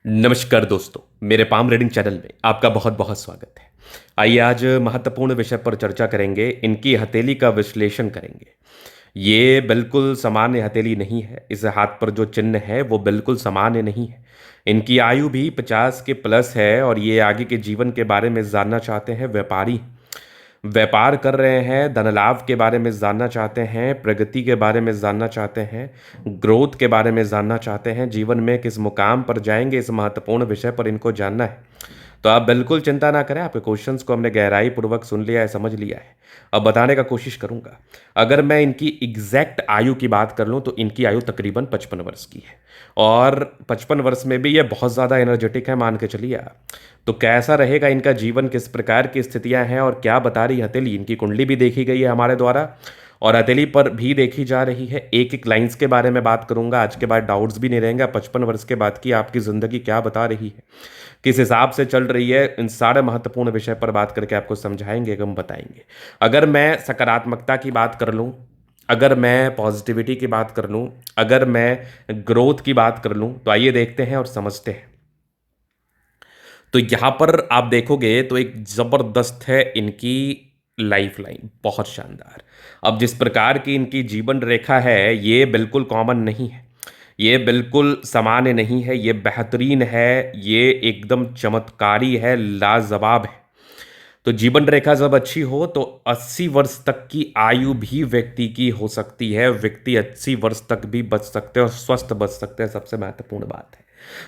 नमस्कार दोस्तों, मेरे पाम रीडिंग चैनल में आपका बहुत बहुत स्वागत है। आइए आज महत्वपूर्ण विषय पर चर्चा करेंगे। इनकी हथेली का विश्लेषण करेंगे। ये बिल्कुल सामान्य हथेली नहीं है। इस हाथ पर जो चिन्ह है वो बिल्कुल सामान्य नहीं है। इनकी आयु भी 50 के प्लस है और ये आगे के जीवन के बारे में जानना चाहते हैं। व्यापारी व्यापार कर रहे हैं, धन लाभ के बारे में जानना चाहते हैं, प्रगति के बारे में जानना चाहते हैं, ग्रोथ के बारे में जानना चाहते हैं, जीवन में किस मुकाम पर जाएंगे, इस महत्वपूर्ण विषय पर इनको जानना है। तो आप बिल्कुल चिंता ना करें। आपके क्वेश्चंस को हमने गहराई पूर्वक सुन लिया है, समझ लिया है। अब बताने का कोशिश करूंगा। अगर मैं इनकी एग्जैक्ट आयु की बात कर लूं तो इनकी आयु तकरीबन 55 वर्ष की है और 55 वर्ष में भी ये बहुत ज़्यादा एनर्जेटिक है, मान के चलिए आप। तो कैसा रहेगा इनका जीवन, किस प्रकार की स्थितियां हैं और क्या बता रही हथेली। इनकी कुंडली भी देखी गई है हमारे द्वारा और हथेली पर भी देखी जा रही है। एक एक लाइंस के बारे में बात करूंगा। आज के बाद डाउट्स भी नहीं रहेंगे। 55 वर्ष के बाद की आपकी ज़िंदगी क्या बता रही है, किस हिसाब से चल रही है, इन सारे महत्वपूर्ण विषय पर बात करके आपको समझाएंगे, हम बताएंगे। अगर मैं सकारात्मकता की बात कर लूँ, अगर मैं पॉजिटिविटी की बात कर लूँ, अगर मैं ग्रोथ की बात कर लूँ, तो आइए देखते हैं और समझते हैं। तो यहाँ पर आप देखोगे तो एक ज़बरदस्त है इनकी लाइफ लाइन, बहुत शानदार। अब जिस प्रकार की इनकी जीवन रेखा है ये बिल्कुल कॉमन नहीं है, ये बिल्कुल सामान्य नहीं है, ये बेहतरीन है, ये एकदम चमत्कारी है, लाजवाब है। तो जीवन रेखा जब अच्छी हो तो 80 वर्ष तक की आयु भी व्यक्ति की हो सकती है। व्यक्ति 80 वर्ष तक भी बच सकते हैं और स्वस्थ बच सकते हैं, सबसे महत्वपूर्ण बात है।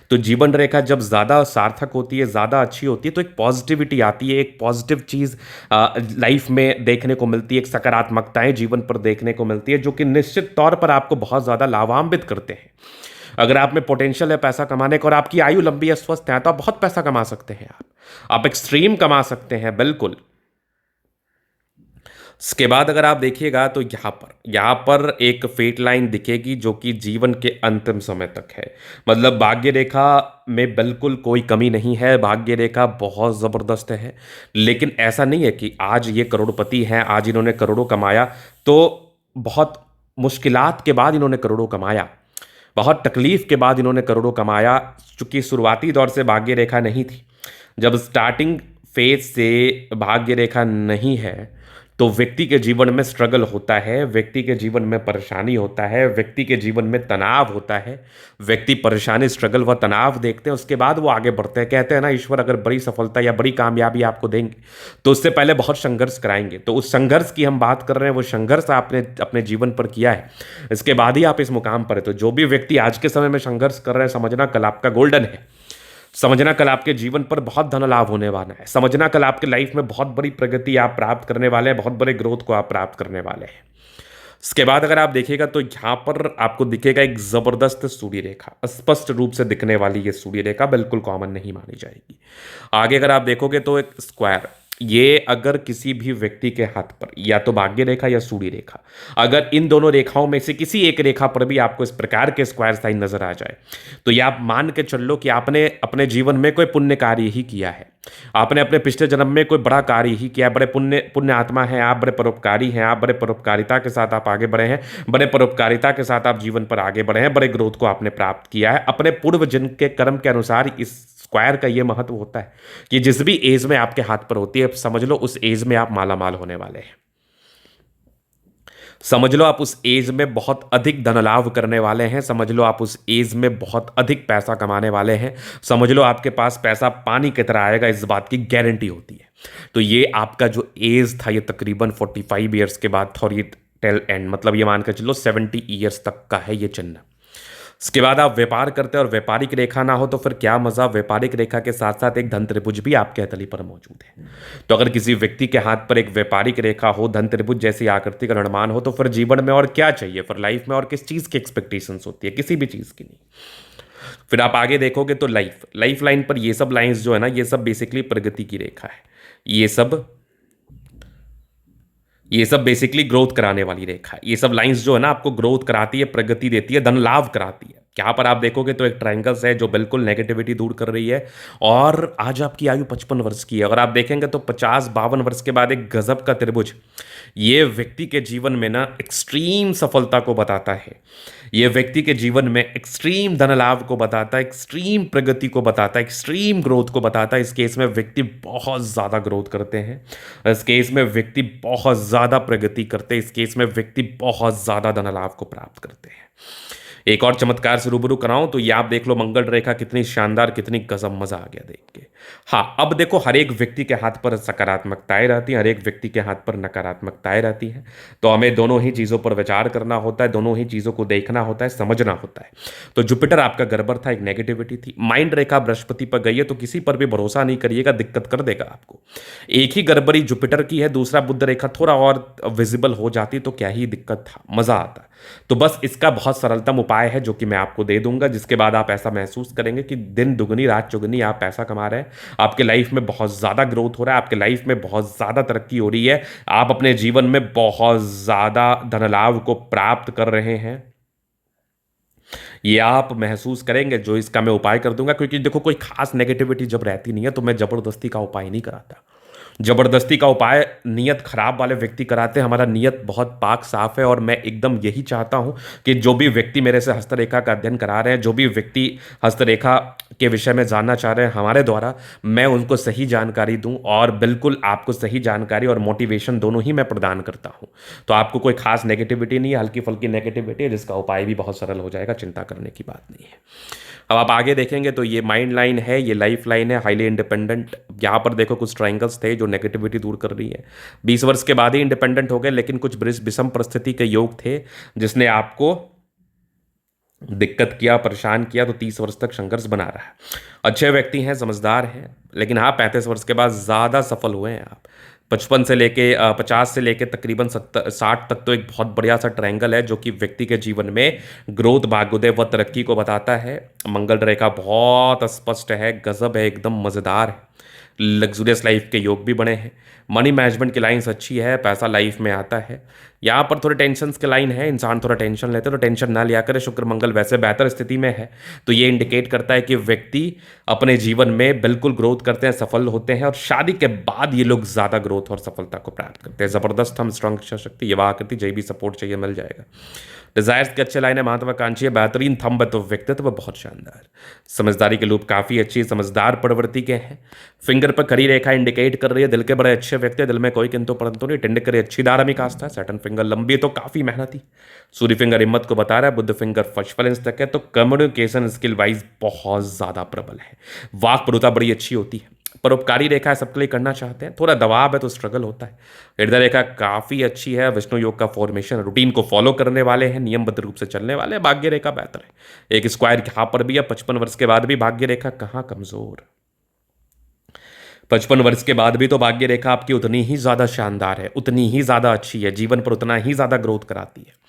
तो जीवन रेखा जब ज़्यादा सार्थक होती है, ज़्यादा अच्छी होती है, तो एक पॉजिटिविटी आती है, एक पॉजिटिव चीज़ लाइफ में देखने को मिलती है, एक सकारात्मकताएं जीवन पर देखने को मिलती है, जो कि निश्चित तौर पर आपको बहुत ज़्यादा लाभान्वित करते हैं। अगर आप में पोटेंशियल है पैसा कमाने का और आपकी आयु लंबी है, स्वस्थ है, तो आप बहुत पैसा कमा सकते हैं। आप एक्सट्रीम कमा सकते हैं, बिल्कुल। इसके बाद अगर आप देखिएगा तो यहाँ पर एक फेट लाइन दिखेगी जो कि जीवन के अंतिम समय तक है। मतलब भाग्य रेखा में बिल्कुल कोई कमी नहीं है, भाग्य रेखा बहुत ज़बरदस्त है। लेकिन ऐसा नहीं है कि आज ये करोड़पति हैं, आज इन्होंने करोड़ों कमाया तो बहुत मुश्किलात के बाद इन्होंने करोड़ों कमाया, बहुत तकलीफ के बाद इन्होंने करोड़ों कमाया। चूंकि शुरुआती दौर से भाग्य रेखा नहीं थी, जब स्टार्टिंग फेज से भाग्य रेखा नहीं है तो व्यक्ति के जीवन में स्ट्रगल होता है, व्यक्ति के जीवन में परेशानी होता है, व्यक्ति के जीवन में तनाव होता है। व्यक्ति परेशानी, स्ट्रगल व तनाव देखते हैं, उसके बाद वो आगे बढ़ते हैं। कहते हैं ना, ईश्वर अगर बड़ी सफलता या बड़ी कामयाबी आपको देंगे तो उससे पहले बहुत संघर्ष कराएंगे। तो उस संघर्ष की हम बात कर रहे हैं, वो संघर्ष आपने अपने जीवन पर किया है, इसके बाद ही आप इस मुकाम पर है। तो जो भी व्यक्ति आज के समय में संघर्ष कर रहे हैं, समझना कल आपका गोल्डन है। समझना कल आपके जीवन पर बहुत धन लाभ होने वाला है। समझना कल आपके लाइफ में बहुत बड़ी प्रगति आप प्राप्त करने वाले हैं, बहुत बड़े ग्रोथ को आप प्राप्त करने वाले हैं। इसके बाद अगर आप देखिएगा तो यहाँ पर आपको दिखेगा एक जबरदस्त सूर्य रेखा, स्पष्ट रूप से दिखने वाली ये सूर्य रेखा बिल्कुल कॉमन नहीं मानी जाएगी। आगे अगर आप देखोगे तो एक स्क्वायर, ये अगर किसी भी व्यक्ति के हाथ पर या तो भाग्य रेखा या सूर्य रेखा, अगर इन दोनों रेखाओं में से किसी एक रेखा पर भी आपको इस प्रकार के स्क्वायर साइन नजर आ जाए तो ये आप मान के चल लो कि आपने अपने जीवन में कोई पुण्य कार्य ही किया है। आपने अपने पिछले जन्म में कोई बड़ा कार्य ही किया है। बड़े पुण्य पुण्य आत्मा हैं आप, बड़े परोपकारी हैं आप, बड़े परोपकारिता के साथ आप आगे बढ़े हैं, बड़े परोपकारिता के साथ आप जीवन पर आगे बढ़े हैं, बड़े ग्रोथ को आपने प्राप्त किया है। अपने पूर्व जन्म के कर्म के अनुसार इस स्क्वायर का ये महत्व होता है कि जिस भी एज में आपके हाथ पर होती है, समझ लो उस एज में आप माला माल होने वाले हैं। समझ लो आप उस एज में बहुत अधिक धन लाभ करने वाले हैं। समझ लो आप उस एज में बहुत अधिक पैसा कमाने वाले हैं। समझ लो आपके पास पैसा पानी की तरह आएगा, इस बात की गारंटी होती है। तो ये आपका जो एज था, ये तकरीबन 45 ईयर्स के बाद था और ये टेल एंड, मतलब ये मान कर चलो 70 ईयर्स तक का है ये चिन्ह। इसके बाद आप व्यापार करते हैं और व्यापारिक रेखा ना हो तो फिर क्या मजा। व्यापारिक रेखा के साथ साथ एक धन त्रिभुज भी आपके हथेली पर मौजूद है। तो अगर किसी व्यक्ति के हाथ पर एक व्यापारिक रेखा हो, धन त्रिभुज जैसी आकृति का निर्माण हो, तो फिर जीवन में और क्या चाहिए, फिर लाइफ में और किस चीज की एक्सपेक्टेशंस होती है, किसी भी चीज की नहीं। फिर आप आगे देखोगे तो लाइफ लाइन पर ये सब लाइंस जो है ना, ये सब बेसिकली प्रगति की रेखा है। ये सब बेसिकली ग्रोथ कराने वाली रेखा है। ये सब लाइंस जो है ना आपको ग्रोथ कराती है, प्रगति देती है, धन लाभ कराती है। यहाँ पर आप देखोगे तो एक ट्रायंगल्स है जो बिल्कुल नेगेटिविटी दूर कर रही है। और आज आपकी आयु 55 वर्ष की है। अगर आप देखेंगे तो 50-52 वर्ष के बाद एक गजब का त्रिभुज ये व्यक्ति के जीवन में ना एक्सट्रीम सफलता को बताता है। ये व्यक्ति के जीवन में एक्सट्रीम धन लाभ को बताता है, एक्सट्रीम प्रगति को बताता है, एक्सट्रीम ग्रोथ को बताता है। इस केस में व्यक्ति बहुत ज़्यादा ग्रोथ करते हैं, इस केस में व्यक्ति बहुत ज़्यादा प्रगति करते हैं, इस केस में व्यक्ति बहुत ज़्यादा धन लाभ को प्राप्त करते हैं। एक और चमत्कार से रूबरू कराऊं तो ये आप देख लो, मंगल रेखा कितनी शानदार, कितनी गजब, मजा आ गया देख के। हाँ, अब देखो, हर एक व्यक्ति के हाथ पर सकारात्मकताएं रहती हैं, हर एक व्यक्ति के हाथ पर नकारात्मकताएं रहती हैं। तो हमें दोनों ही चीज़ों पर विचार करना होता है, दोनों ही चीज़ों को देखना होता है, समझना होता है। तो जुपिटर आपका गड़बड़ था, एक नेगेटिविटी थी। माइंड रेखा बृहस्पति पर गई है, तो किसी पर भी भरोसा नहीं करिएगा, दिक्कत कर देगा आपको। एक ही गड़बड़ी जुपिटर की है, दूसरा बुध रेखा थोड़ा और विजिबल हो जाती तो क्या ही दिक्कत था, मजा आता। तो बस इसका बहुत सरलतम उपाय है जो कि मैं आपको दे दूंगा, जिसके बाद आप ऐसा महसूस करेंगे कि दिन दुगनी रात चौगुनी आप पैसा कमा रहे हैं, आपके लाइफ में बहुत ज़्यादा ग्रोथ हो रहा है, आपके लाइफ में बहुत ज़्यादा तरक्की हो रही है, आप अपने जीवन में बहुत ज़्यादा धन लाभ को प्राप्त कर रहे हैं। ये आप महसूस करेंगे जो इसका मैं उपाय कर दूंगा। क्योंकि देखो, कोई खास नेगेटिविटी जब रहती नहीं है तो मैं जबरदस्ती का उपाय नहीं कराता। जबरदस्ती का उपाय नियत खराब वाले व्यक्ति कराते हैं। हमारा नियत बहुत पाक साफ है और मैं एकदम यही चाहता हूं कि जो भी व्यक्ति मेरे से हस्तरेखा का अध्ययन करा रहे हैं, जो भी व्यक्ति हस्तरेखा के विषय में जानना चाह रहे हैं हमारे द्वारा, मैं उनको सही जानकारी दूं और बिल्कुल आपको सही जानकारी और मोटिवेशन दोनों ही मैं प्रदान करता हूं। तो आपको कोई खास नेगेटिविटी नहीं है, हल्की फुल्की नेगेटिविटी है, जिसका उपाय भी बहुत सरल हो जाएगा, चिंता करने की बात नहीं है। अब आप आगे देखेंगे तो ये माइंड लाइन है, ये लाइफ लाइन है, हाईली इंडिपेंडेंट। यहाँ पर देखो कुछ ट्रायंगल्स थे जो नेगेटिविटी दूर कर रही है। 20 वर्ष के बाद ही इंडिपेंडेंट हो गए, लेकिन कुछ विषम परिस्थिति के योग थे जिसने आपको दिक्कत किया, परेशान किया, तो 30 वर्ष तक संघर्ष बना रहा है। अच्छे व्यक्ति हैं, समझदार हैं, लेकिन हाँ 35 वर्ष के बाद ज़्यादा सफल हुए हैं आप। 55 से लेके 50 से लेके तकरीबन 60 तक तो एक बहुत बढ़िया सा ट्रायंगल है जो कि व्यक्ति के जीवन में ग्रोथ, भाग्योदय व तरक्की को बताता है। मंगल रेखा बहुत स्पष्ट है, गजब है, एकदम मज़ेदार है। लग्जूरियस लाइफ के योग भी बने हैं। मनी मैनेजमेंट की लाइन्स अच्छी है, पैसा लाइफ में आता है। यहाँ पर थोड़े टेंशन के लाइन है, इंसान थोड़ा टेंशन लेते हैं, तो टेंशन ना लिया करे। शुक्र मंगल वैसे बेहतर स्थिति में है, तो ये इंडिकेट करता है कि व्यक्ति अपने जीवन में बिल्कुल ग्रोथ करते हैं, सफल होते हैं, और शादी के बाद ये लोग ज़्यादा ग्रोथ और सफलता को प्राप्त करते हैं। ज़बरदस्त हम स्ट्रॉन्ग इच्छा शक्ति, युवा आकृति, जय भी सपोर्ट चाहिए मिल जाएगा। डिजायर्स के अच्छे लाइन है, महत्वाकांक्षी है, बेहतरीन थंब है, तो व्यक्तित्व बहुत शानदार। समझदारी के लूप काफ़ी अच्छी, समझदार प्रवृत्ति के हैं। फिंगर पर खड़ी रेखा इंडिकेट कर रही है दिल के बड़े अच्छे व्यक्ति, दिल में कोई किंतु परंतु नहीं। टिंड करे अच्छी धार्मिक आस्था, सैटर्न फिंगर लंबी तो काफ़ी मेहनती। सूर्य फिंगर हिम्मत को बता रहा है, बुद्ध फिंगर फर्स्ट फलेंस तक है, तो कम्युनिकेशन स्किल वाइज बहुत ज़्यादा प्रबल है। वाक परुता बड़ी अच्छी होती है। परोपकारी रेखा सबके लिए करना चाहते हैं, थोड़ा दबाव है तो स्ट्रगल होता है। हृदय रेखा काफ़ी अच्छी है, विष्णु योग का फॉर्मेशन, रूटीन को फॉलो करने वाले हैं, नियमबद्ध रूप से चलने वाले हैं। भाग्य रेखा बेहतर है, एक स्क्वायर यहाँ पर भी है। 55 वर्ष के बाद भी भाग्य रेखा कहाँ कमजोर। 55 वर्ष के बाद भी तो भाग्य रेखा आपकी उतनी ही ज़्यादा शानदार है, उतनी ही ज़्यादा अच्छी है, जीवन पर उतना ही ज़्यादा ग्रोथ कराती है।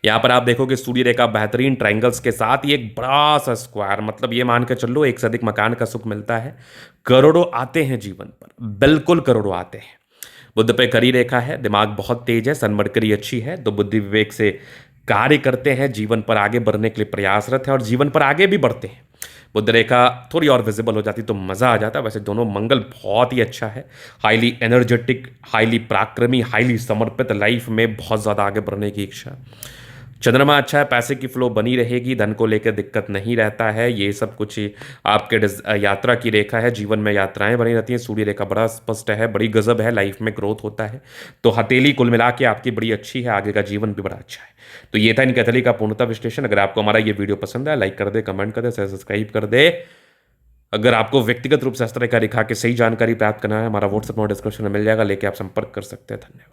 यहाँ पर आप देखोगे सूर्य रेखा बेहतरीन ट्रायंगल्स के साथ ये एक बड़ा सा स्क्वायर, मतलब ये मान के चलो एक से अधिक मकान का सुख मिलता है। करोड़ों आते हैं जीवन पर, बिल्कुल करोड़ों आते हैं। बुद्ध पे खड़ी रेखा है, दिमाग बहुत तेज है, सन मरकरी अच्छी है, तो बुद्धि विवेक से कार्य करते हैं, जीवन पर आगे बढ़ने के लिए प्रयासरत है और जीवन पर आगे भी बढ़ते हैं। बुद्ध रेखा थोड़ी और विजिबल हो जाती तो मज़ा आ जाता। वैसे दोनों मंगल बहुत ही अच्छा है, हाईली एनर्जेटिक, हाईली पराक्रमी, हाईली समर्पित, लाइफ में बहुत ज़्यादा आगे बढ़ने की इच्छा। चंद्रमा अच्छा है, पैसे की फ्लो बनी रहेगी, धन को लेकर दिक्कत नहीं रहता है। ये सब कुछ आपके यात्रा की रेखा है, जीवन में यात्राएं बनी रहती हैं। सूर्य रेखा बड़ा स्पष्ट है, बड़ी गजब है, लाइफ में ग्रोथ होता है। तो हथेली कुल मिला के आपकी बड़ी अच्छी है, आगे का जीवन भी बड़ा अच्छा है। तो ये था इनकी हथेली का पूर्णतः विश्लेषण। अगर आपको हमारा ये वीडियो पसंद है, लाइक कर दे, कमेंट कर दे, सब्सक्राइब कर दे। अगर आपको व्यक्तिगत रूप से हस्तरेखा रेखा की सही जानकारी प्राप्त करना है, हमारा व्हाट्सएप नंबर डिस्क्रिप्शन में मिल जाएगा, लेके आप संपर्क कर सकते हैं। धन्यवाद।